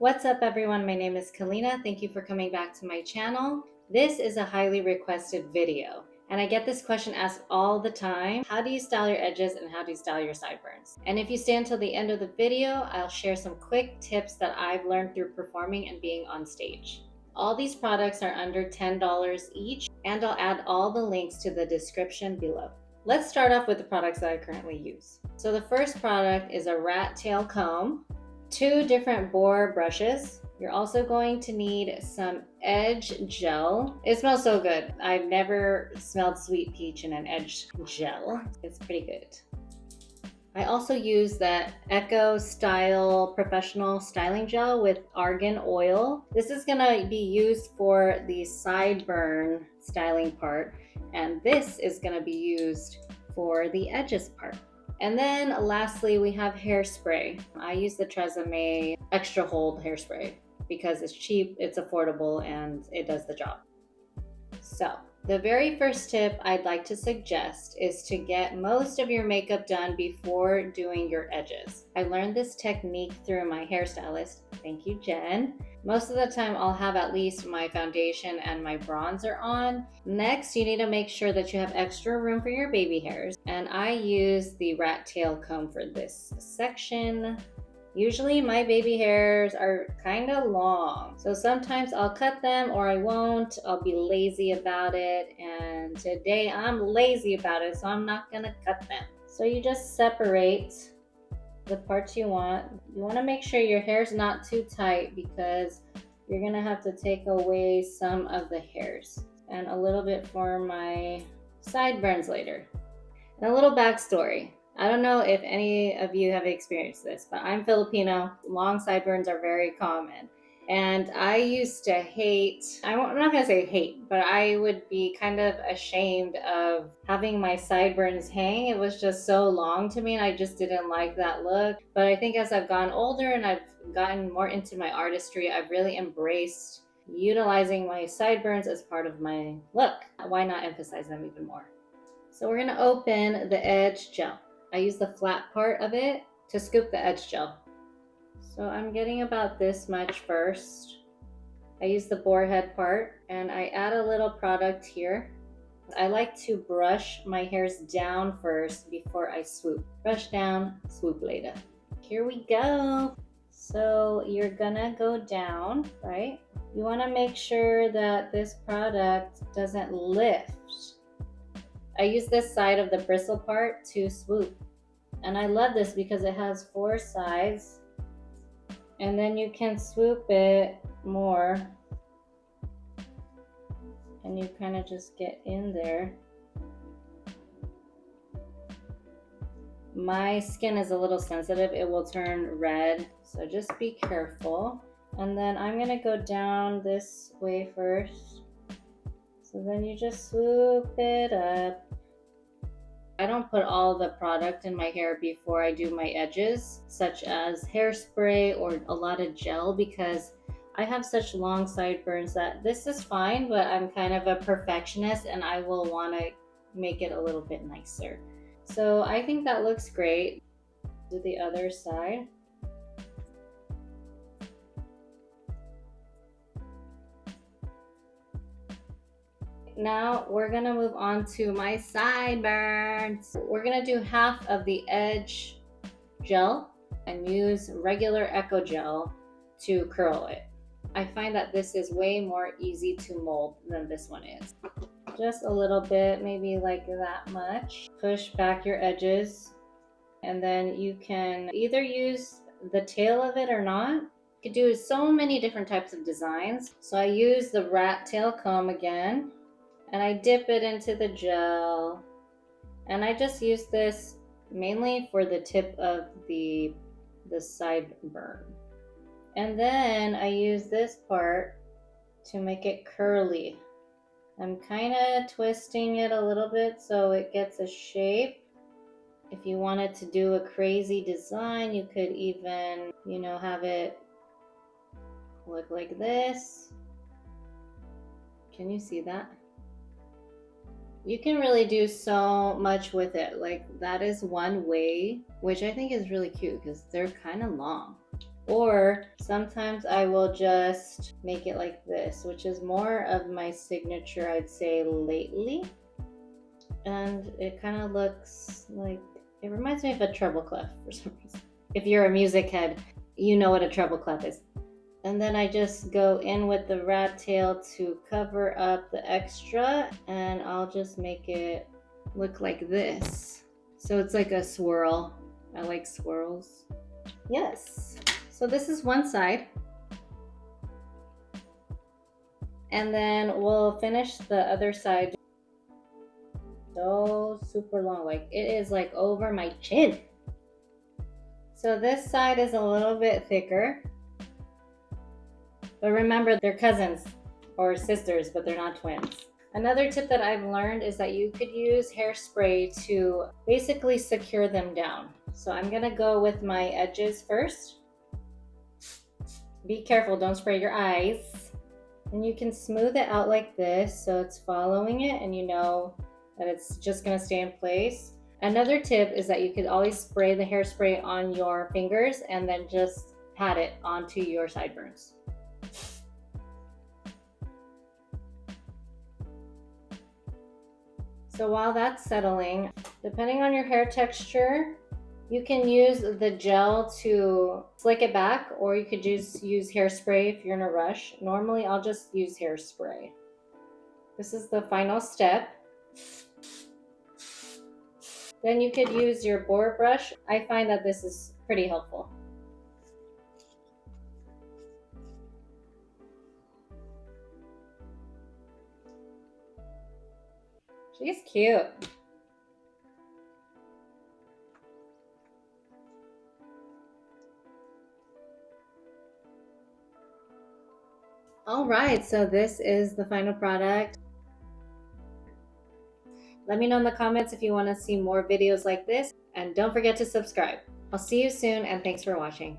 What's up everyone, my name is Kalina. Thank you for coming back to my channel. This is a highly requested video and I get this question asked all the time. How do you style your edges and how do you style your sideburns? And if you stay until the end of the video, I'll share some quick tips that I've learned through performing and being on stage. All these products are under $10 each and I'll add all the links to the description below. Let's start off with the products that I currently use. So the first product is a rat tail comb, 2 different boar brushes. You're also going to need some edge gel. It smells so good. I've never smelled sweet peach in an edge gel. It's pretty good. I also use that Eco Style Professional Styling Gel with argan oil. This is gonna be used for the sideburn styling part, and this is gonna be used for the edges part. And then lastly, we have hairspray. I use the Tresemme Extra Hold hairspray because it's cheap, it's affordable, and it does the job. So, the very first tip I'd like to suggest is to get most of your makeup done before doing your edges. I learned this technique through my hairstylist. Thank you, Jen. Most of the time I'll have at least my foundation and my bronzer on. Next, you need to make sure that you have extra room for your baby hairs. And I use the rat tail comb for this section. Usually my baby hairs are kind of long, so sometimes I'll cut them or I won't. I'll be lazy about it, and today I'm lazy about it, so I'm not gonna cut them. So you just separate the parts you want. You want to make sure your hair's not too tight because you're gonna have to take away some of the hairs, and a little bit for my sideburns later. And a little backstory. I don't know if any of you have experienced this, but I'm Filipino. Long sideburns are very common. And I used to hate, I'm not gonna say hate, but I would be kind of ashamed of having my sideburns hang. It was just so long to me and I just didn't like that look. But I think as I've gotten older and I've gotten more into my artistry, I've really embraced utilizing my sideburns as part of my look. Why not emphasize them even more? So we're gonna open the edge gel. I use the flat part of it to scoop the edge gel. So I'm getting about this much first. I use the boar head part and I add a little product here. I like to brush my hairs down first before I swoop. Brush down, swoop later. Here we go. So you're gonna go down, right? You wanna make sure that this product doesn't lift. I use this side of the bristle part to swoop. And I love this because it has 4 sides. And then you can swoop it more. And you kind of just get in there. My skin is a little sensitive. It will turn red. So just be careful. And then I'm going to go down this way first. So then you just swoop it up. I don't put all the product in my hair before I do my edges, such as hairspray or a lot of gel, because I have such long sideburns that this is fine, but I'm kind of a perfectionist and I will want to make it a little bit nicer. So I think that looks great. Do the other side. Now we're gonna move on to my sideburns. We're gonna do half of the edge gel and use regular Eco Gel to curl it. I find that this is way more easy to mold than this one is. Just a little bit, maybe like that much. Push back your edges and then you can either use the tail of it or not. You could do so many different types of designs. So I use the rat tail comb again. And I dip it into the gel, and I just use this mainly for the tip of the sideburn. And then I use this part to make it curly. I'm kind of twisting it a little bit so it gets a shape. If you wanted to do a crazy design, you could even, have it look like this. Can you see that? You can really do so much with it. Like that is one way, which I think is really cute because they're kind of long. Or sometimes I will just make it like this, which is more of my signature, I'd say, lately. And it kind of looks like, it reminds me of a treble clef for some reason. If you're a music head, you know what a treble clef is. And then I just go in with the rat tail to cover up the extra, and I'll just make it look like this. So it's like a swirl. I like swirls. Yes. So this is one side. And then we'll finish the other side. So super long, like it is like over my chin. So this side is a little bit thicker. But remember, they're cousins or sisters, but they're not twins. Another tip that I've learned is that you could use hairspray to basically secure them down. So I'm gonna go with my edges first. Be careful, don't spray your eyes. And you can smooth it out like this so it's following it and you know that it's just gonna stay in place. Another tip is that you could always spray the hairspray on your fingers and then just pat it onto your sideburns. So while that's settling, depending on your hair texture, you can use the gel to slick it back, or you could just use hairspray if you're in a rush. Normally, I'll just use hairspray. This is the final step. Then you could use your boar brush. I find that this is pretty helpful. She's cute. All right, so this is the final product. Let me know in the comments if you want to see more videos like this, and don't forget to subscribe. I'll see you soon, and thanks for watching.